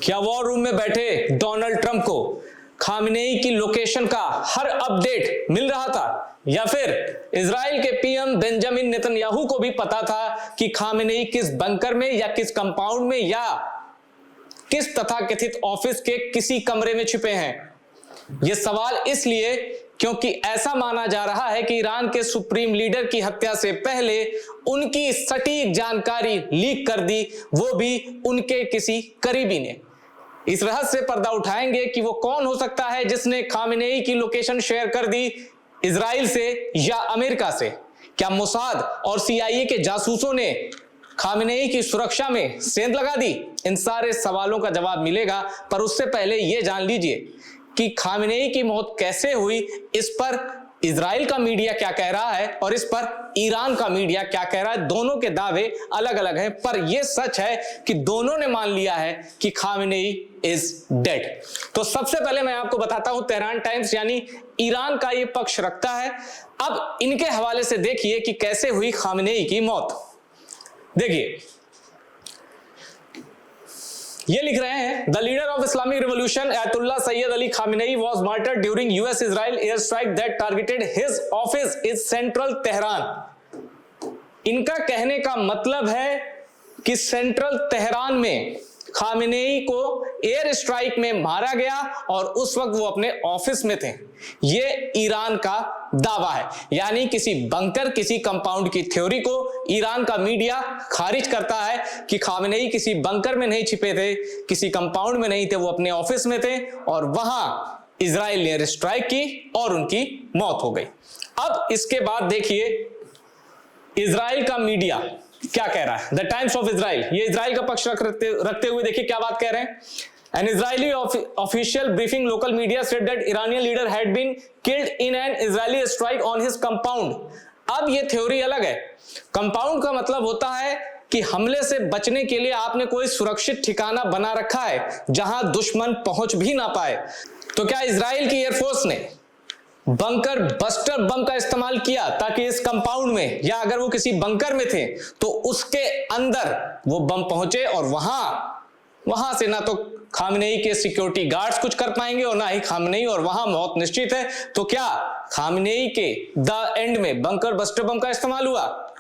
क्या war room में बैठे डोनाल्ड ट्रंप को खामेनेई की लोकेशन का हर अपडेट मिल रहा था, या फिर इजराइल के पीएम बेंजामिन नेतन्याहू को भी पता था कि खामेनेई किस बंकर में या किस कंपाउंड में या किस तथाकथित ऑफिस के किसी कमरे में छिपे हैं? यह सवाल इसलिए क्योंकि ऐसा माना जा रहा है कि ईरान के सुप्रीम लीडर की हत्या से पहले उनकी सटीक जानकारी लीक कर दी, वो भी उनके किसी करीबी ने। इस रहस्य से पर्दा उठाएंगे कि वो कौन हो सकता है जिसने खामेनेई की लोकेशन शेयर कर दी इजराइल से या अमेरिका से। क्या मोसाद और सीआईए के जासूसों ने खामेनेई की सुरक्षा में सेंध लगा दी? इन सारे सवालों का जवाब मिलेगा, पर उससे पहले यह जान लीजिए कि खामेनेई की मौत कैसे हुई, इस पर इजराइल का मीडिया क्या कह रहा है और इस पर ईरान का मीडिया क्या कह रहा है। दोनों के दावे अलग अलग हैं, पर यह सच है कि दोनों ने मान लिया है कि खामेनेई इज डेड। तो सबसे पहले मैं आपको बताता हूं, तेहरान टाइम्स यानी ईरान का यह पक्ष रखता है। अब इनके हवाले से देखिए कि कैसे हुई खामेनेई की मौत। देखिए, ये लिख रहे हैं, the leader of Islamic revolution अयतुल्ला Syed Ali Khamenei was martyred during US Israel air strike that targeted his office in central Tehran. इनका कहने का मतलब है कि सेंट्रल तेहरान में खामेनेई को एयर स्ट्राइक में मारा गया और उस वक्त वो अपने ऑफिस में थे। ये ईरान का दावा है, यानी किसी बंकर, किसी कंपाउंड की थ्योरी को ईरान का मीडिया खारिज करता है कि खामेनेई किसी बंकर में नहीं छिपे थे, किसी कंपाउंड में नहीं थे, वो अपने ऑफिस में थे और वहां इजराइल ने एयर स्ट्राइक की और उनकी मौत हो गई। अब इसके बाद देखिए इजराइल का मीडिया क्या कह रहा है। द टाइम्स ऑफ इजराइल, ये इजराइल का पक्ष रखते हुए देखिए क्या बात कह रहे हैं। An Israeli official briefing local media said that Iranian leader had been killed in an Israeli strike on his compound. अब ये थ्योरी अलग है। कंपाउंड का मतलब होता है कि हमले से बचने के लिए आपने कोई सुरक्षित ठिकाना बना रखा है जहां दुश्मन पहुंच भी ना पाए। तो क्या इजराइल की एयरफोर्स ने बंकर बस्टर बम का इस्तेमाल किया ताकि इस कंपाउंड में, या अगर वो किसी बंकर में थे तो उसके अंदर वो बम पहुंचे और वहां से ना तो खामेनेई के सिक्योरिटी गार्ड्स कुछ कर पाएंगे और ना ही खामेनेई, और वहां मौत निश्चित है। तो क्या खामेनेई के द एंड में बंकर बस्टर बम का इस्तेमाल हुआ?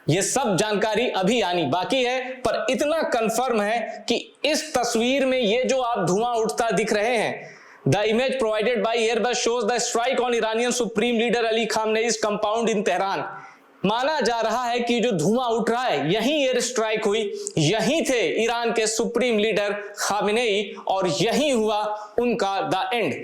यह सब जानकारी अभी आनी बाकी है, पर इतना कंफर्म है कि इस तस्वीर में ये जो आप धुआं उठता दिख रहे हैं, The image provided by Airbus shows the strike on Iranian Supreme Leader Ali Khamenei's compound in Tehran. माना जा रहा है कि जो धुआं उठ रहा है यहीं एयर स्ट्राइक हुई, यहीं थे ईरान के सुप्रीम लीडर खामेनेई और यहीं हुआ उनका द एंड।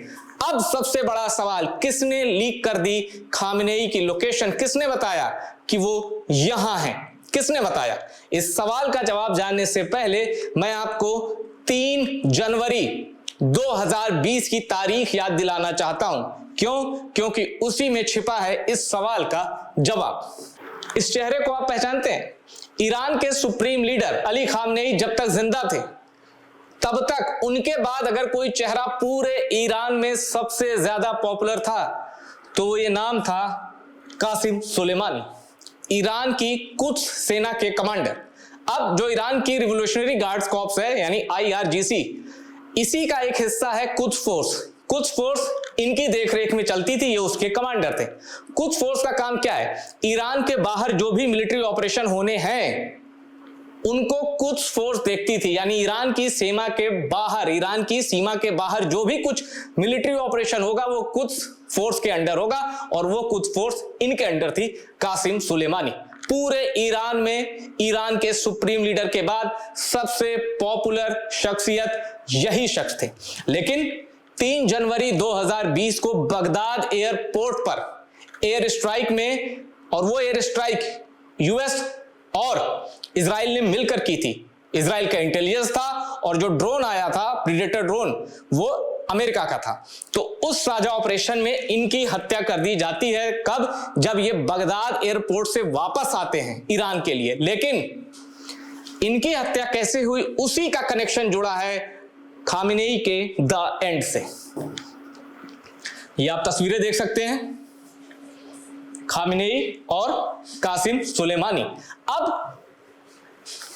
अब सबसे बड़ा सवाल, किसने लीक कर दी खामेनेई की लोकेशन? किसने बताया कि वो यहां है? किसने बताया? इस सवाल का जवाब जानने से पहले मैं आपको 3 जनवरी 2020 की तारीख याद दिलाना चाहता हूं। क्यों? क्योंकि उसी में छिपा है इस सवाल का जवाब। इस चेहरे को आप पहचानते हैं? ईरान के सुप्रीम लीडर अली खामेनेई जब तक जिंदा थे तब तक उनके बाद अगर कोई चेहरा पूरे ईरान में सबसे ज्यादा पॉपुलर था तो ये नाम था कासिम सुलेमानी, ईरान की कुद्स सेना के कमांडर। अब जो ईरान की रिवोल्यूशनरी गार्ड्स कॉर्प्स है यानी IRGC, इसी का एक हिस्सा है कुद्स फोर्स। कुद्स फोर्स इनकी देखरेख में चलती थी, ये उसके कमांडर थे। कुद्स फोर्स का काम क्या है? ईरान के बाहर जो भी मिलिट्री ऑपरेशन होने हैं उनको कुद्स फोर्स देखती थी, यानी ईरान की सीमा के बाहर, ईरान की सीमा के बाहर जो भी कुछ मिलिट्री ऑपरेशन होगा वो कुद्स फोर्स के अंडर होगा, और वो कुद्स फोर्स इनके अंडर थी कासिम सुलेमानी। पूरे ईरान में ईरान के सुप्रीम लीडर के बाद सबसे पॉपुलर शख्सियत यही शख्स थे। लेकिन 3 जनवरी 2020 को बगदाद एयरपोर्ट पर एयर स्ट्राइक में, और वो एयर स्ट्राइक यूएस और इजराइल ने मिलकर की थी। इजराइल का इंटेलिजेंस था और जो ड्रोन आया था प्रीडेटर ड्रोन वो अमेरिका का था। तो उस साझा ऑपरेशन में इनकी हत्या कर दी जाती है। कब? जब ये बगदाद एयरपोर्ट से वापस आते हैं ईरान के लिए। लेकिन इनकी हत्या कैसे हुई, उसी का कनेक्शन जुड़ा है खामेनेई के द एंड से। ये आप तस्वीरें देख सकते हैं, खामेनेई और कासिम सुलेमानी। अब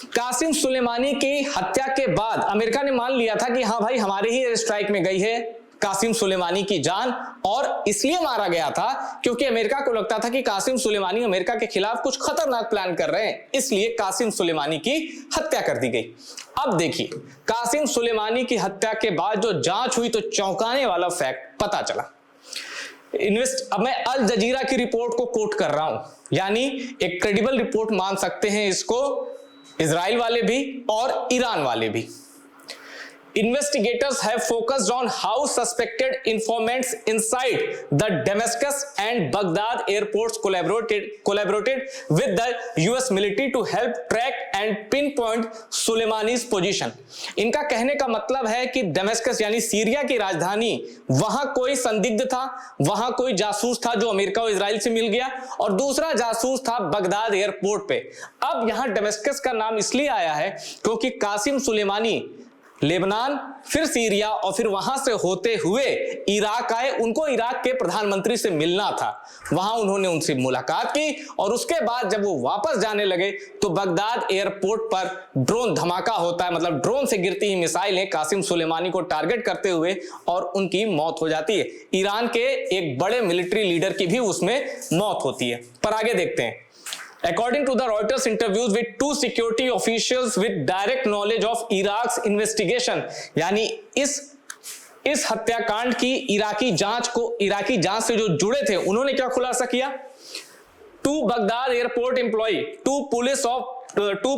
कासिम सुलेमानी की हत्या के बाद अमेरिका ने मान लिया था कि हाँ भाई हमारे ही एयर स्ट्राइक में गई है कासिम सुलेमानी की जान, और इसलिए मारा गया था क्योंकि अमेरिका को लगता था कि कासिम सुलेमानी अमेरिका के खिलाफ कुछ खतरनाक प्लान कर रहे हैं, इसलिए कासिम सुलेमानी की हत्या कर दी गई। अब देखिए, कासिम सुलेमानी की हत्या के बाद जो जांच हुई तो चौंकाने वाला फैक्ट पता चला। अब मैं अल जजीरा की रिपोर्ट को कोट कर रहा हूं, यानी एक क्रेडिबल रिपोर्ट मान सकते हैं इसको इजराइल वाले भी और ईरान वाले भी। Investigators have focused on how suspected informants inside the Damascus and Baghdad airports collaborated with the US military to help track and pinpoint Soleimani's position। इनका कहने का मतलब है कि दमिश्क यानी सीरिया की राजधानी, वहां कोई संदिग्ध था, वहां कोई जासूस था जो अमेरिका और इजराइल से मिल गया, और दूसरा जासूस था बगदाद एयरपोर्ट पे। अब यहां दमिश्क का नाम इसलिए आया है क्योंकि कासिम सुलेमानी लेबनान, फिर सीरिया और फिर वहां से होते हुए इराक आए। उनको इराक के प्रधानमंत्री से मिलना था, वहां उन्होंने उनसे मुलाकात की और उसके बाद जब वो वापस जाने लगे तो बगदाद एयरपोर्ट पर ड्रोन धमाका होता है, मतलब ड्रोन से गिरती ही मिसाइलें कासिम सुलेमानी को टारगेट करते हुए और उनकी मौत हो जाती है। ईरान के एक बड़े मिलिट्री लीडर की भी उसमें मौत होती है। पर आगे देखते हैं। According to the Reuters interviews with two security officials with direct knowledge of Iraq's investigation, यानी इस हत्याकांड की इराकी जांच से जो जुड़े थे उन्होंने क्या खुलासा किया? Two Baghdad airport employee, two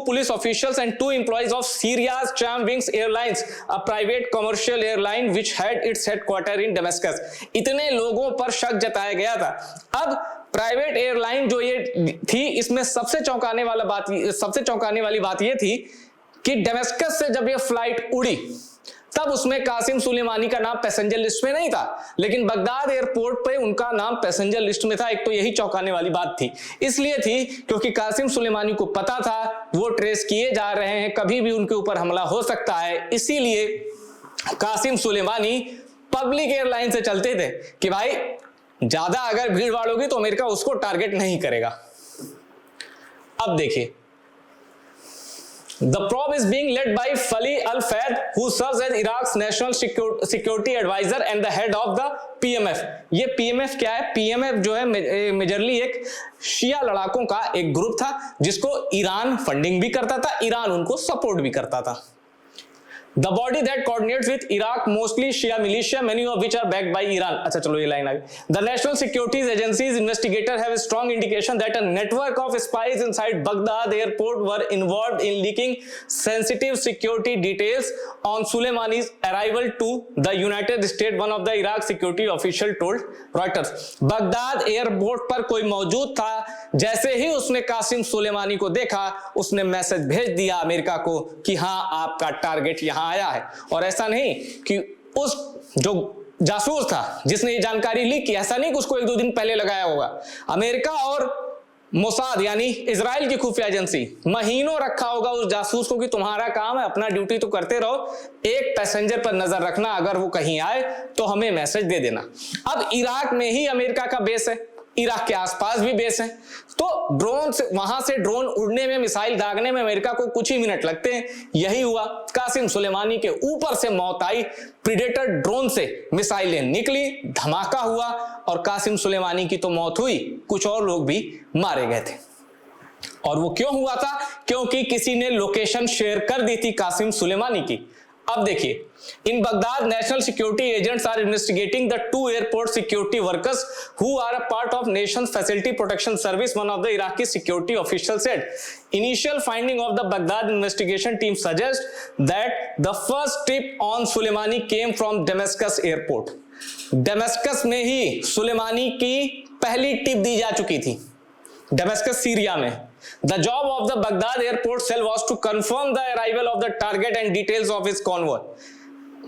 police officials and two employees of Syria's Tramwings Airlines, a private commercial airline which had its headquarters in Damascus। इतने लोगों पर शक जताया गया था। अब प्राइवेट एयरलाइन जो ये थी, इसमें सबसे चौंकाने वाली बात ये थी कि दमिश्कस से जब ये फ्लाइट उड़ी तब उसमें कासिम सुलेमानी का नाम पैसेंजर लिस्ट में नहीं था, लेकिन बगदाद एयरपोर्ट पे उनका नाम पैसेंजर लिस्ट में था। एक तो यही चौंकाने वाली बात थी, इसलिए थी क्योंकि कासिम सुलेमानी को पता था वो ट्रेस किए जा रहे हैं, कभी भी उनके ऊपर हमला हो सकता है। इसीलिए कासिम सुलेमानी पब्लिक एयरलाइन से चलते थे कि भाई ज्यादा अगर भीड़ भाड़ होगी तो अमेरिका उसको टारगेट नहीं करेगा। अब देखिए, The probe is being led by Fali Al-Fayed, who serves as Iraq's national security advisor and the head of the PMF। ये PMF क्या है? PMF जो है मेजरली एक शिया लड़ाकों का एक ग्रुप था जिसको ईरान फंडिंग भी करता था, ईरान उनको सपोर्ट भी करता था। The body that coordinates with Iraq, mostly Shia militia, many of which are backed by Iran। अच्छा चलो ये लाइन आ गई। The National Securities Agency's investigators have a strong indication that a network of spies inside Baghdad airport were involved in leaking sensitive security details on Soleimani's arrival to the United States, one of the Iraq security official told Reuters। Baghdad airport पर कोई मौजूद था, जैसे ही उसने कासिम सुलेमानी को देखा उसने message भेज दिया अमेरिका को कि हाँ आपका टारगेट यहां आया है। और ऐसा नहीं कि उस जो जासूस था जिसने ये जानकारी लीक की, ऐसा नहीं कि उसको एक दो दिन पहले लगाया होगा। अमेरिका और मोसाद यानी इजराइल की खुफिया एजेंसी महीनों रखा होगा उस जासूस को कि तुम्हारा काम है, अपना ड्यूटी तो करते रहो, एक पैसेंजर पर नजर रखना, अगर वो कहीं आए तो हमें मैसेज दे देना। अब इराक में ही अमेरिका का बेस है, इराक के आसपास भी बेस है, तो ड्रोन से वहां से ड्रोन उड़ने में, मिसाइल दागने में अमेरिका को कुछ ही मिनट लगते हैं। यही हुआ, कासिम सुलेमानी के ऊपर से मौत आई, प्रीडेटर ड्रोन से मिसाइलें निकली, धमाका हुआ और कासिम सुलेमानी की तो मौत हुई, कुछ और लोग भी मारे गए थे। और वो क्यों हुआ था? क्योंकि किसी ने लोकेशन शेयर कर दी थी कासिम सुलेमानी की। अब देखिए, in Baghdad, national security agents are investigating the two airport security workers who are a part of nation's facility protection service, one of the Iraqi security officials said। Initial finding of the Baghdad investigation team suggest that the first tip on Soleimani came from Damascus airport। Damascus में ही सुलेमानी की पहली tip दी जा चुकी थी, Damascus Syria में। The job of the Baghdad airport cell was to confirm the arrival of the target and details of his convoy।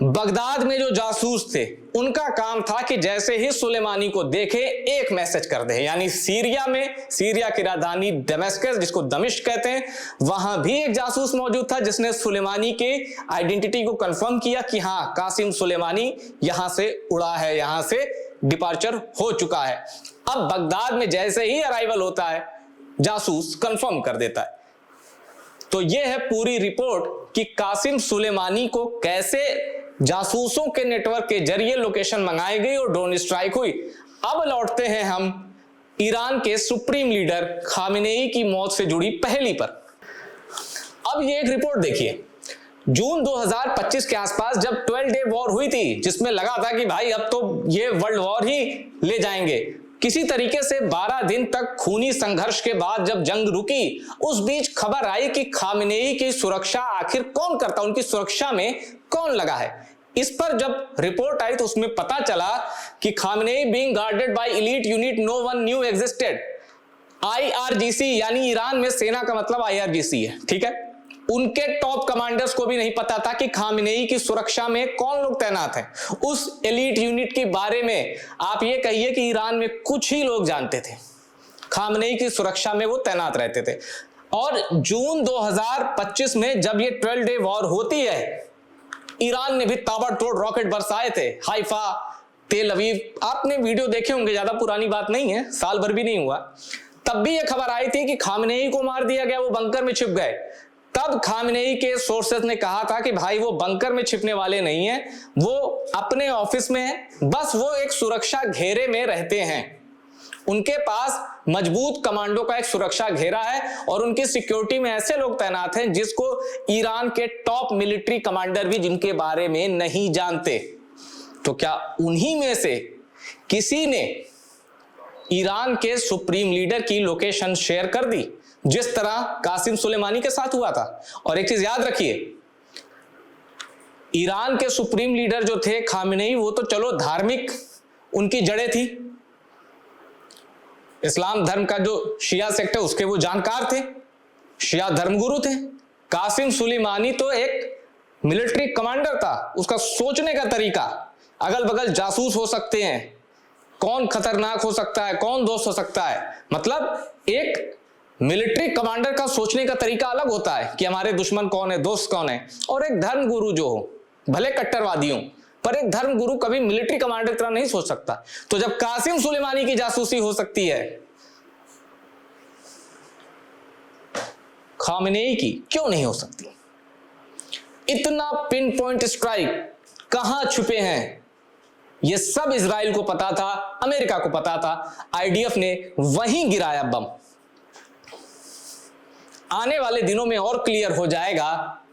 Baghdad में जो जासूस थे उनका काम था कि जैसे ही सुलेमानी को देखे एक मैसेज कर दे, यानी सीरिया में, सीरिया की राजधानी दमिश्क जिसको दमिश्क कहते हैं, वहां भी एक जासूस मौजूद था जिसने सुलेमानी के आइडेंटिटी को कंफर्म किया कि हाँ कासिम सुलेमानी यहां से उड़ा है, यहां से डिपार्चर हो चुका है। अब बगदाद में जैसे ही अराइवल होता है जासूस कंफर्म कर देता है। तो यह है पूरी रिपोर्ट कि कासिम सुलेमानी को कैसे जासूसों के नेटवर्क के जरिए लोकेशन मंगाई गई और ड्रोन स्ट्राइक हुई। अब लौटते हैं हम ईरान के सुप्रीम लीडर खामेनेई की मौत से जुड़ी पहेली पर। अब ये एक रिपोर्ट देखिए, जून 2025 के आसपास जब 12 डे वॉर हुई थी, जिसमें लगा था कि भाई अब तो ये वर्ल्ड वॉर ही ले जाएंगे, किसी तरीके से 12 दिन तक खूनी संघर्ष के बाद जब जंग रुकी, उस बीच खबर आई कि खामेनेई की सुरक्षा आखिर कौन करता, उनकी सुरक्षा में कौन लगा है। इस पर जब रिपोर्ट आई तो उसमें पता चला कि Khamenei being guarded by elite unit no one knew existed. IRGC यानी ईरान में सेना का मतलब IRGC है, ठीक है। उनके टॉप कमांडर्स को भी नहीं पता था कि खामेनेई की सुरक्षा में कौन लोग तैनात हैं। उस एलीट यूनिट के बारे में आप ये कहिए कि ईरान में कुछ ही लोग जानते थे, खामेनेई की सुरक्षा में वो तैनात रहते थे। और जून 2025 में जब ये 12 डे वॉर होती है, ईरान ने भी ताबड़तोड़ रॉकेट बरसाए थे हाइफा, तेल अवीव। आपने वीडियो देखे होंगे, ज्यादा पुरानी बात नहीं है, साल भर भी नहीं हुआ। तब भी ये खबर आई थी कि खामेनेई को मार दिया गया, वो बंकर में छिप गए। तब खामेनेई के सोर्सेस ने कहा था कि भाई वो बंकर में छिपने वाले नहीं है, वो अपने ऑफिस में है, बस वो एक सुरक्षा घेरे में रहते हैं। उनके पास मजबूत कमांडो का एक सुरक्षा घेरा है और उनकी सिक्योरिटी में ऐसे लोग तैनात हैं जिसको ईरान के टॉप मिलिट्री कमांडर भी जिनके बारे में नहीं जानते। तो क्या उन्हीं में से किसी ने ईरान के सुप्रीम लीडर की लोकेशन शेयर कर दी, जिस तरह कासिम सुलेमानी के साथ हुआ था? और एक चीज याद रखिए, ईरान के सुप्रीम लीडर जो थे खामेनेई, वो तो चलो धार्मिक उनकी जड़ें थी, इस्लाम धर्म का जो शिया सेक्ट है उसके वो जानकार थे, शिया धर्मगुरु थे। कासिम सुलेमानी तो एक मिलिट्री कमांडर था, उसका सोचने का तरीका, अगल बगल जासूस हो सकते हैं, कौन खतरनाक हो सकता है, कौन दोस्त हो सकता है, मतलब एक मिलिट्री कमांडर का सोचने का तरीका अलग होता है कि हमारे दुश्मन कौन है, दोस्त कौन है। और एक धर्मगुरु जो हो, भले कट्टरवादी हो, पर एक धर्मगुरु कभी मिलिट्री कमांडर की तरह नहीं सोच सकता। तो जब कासिम सुलेमानी की जासूसी हो सकती है, खामेनेई की क्यों नहीं हो सकती? इतना पिन पॉइंट स्ट्राइक कहां छुपे हैं, यह सब इजराइल को पता था, अमेरिका को पता था। IDF ने वहीं गिराया बम। आने वाले दिनों में और क्लियर हो जाएगा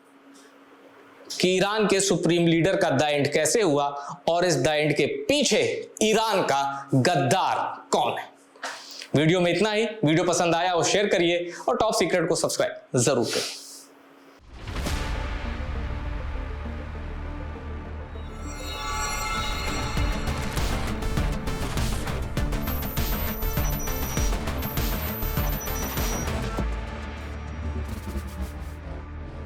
कि ईरान के सुप्रीम लीडर का द एंड कैसे हुआ और इस द एंड के पीछे ईरान का गद्दार कौन है। वीडियो में इतना ही। वीडियो पसंद आया और शेयर करिए और टॉप सीक्रेट को सब्सक्राइब जरूर करिए।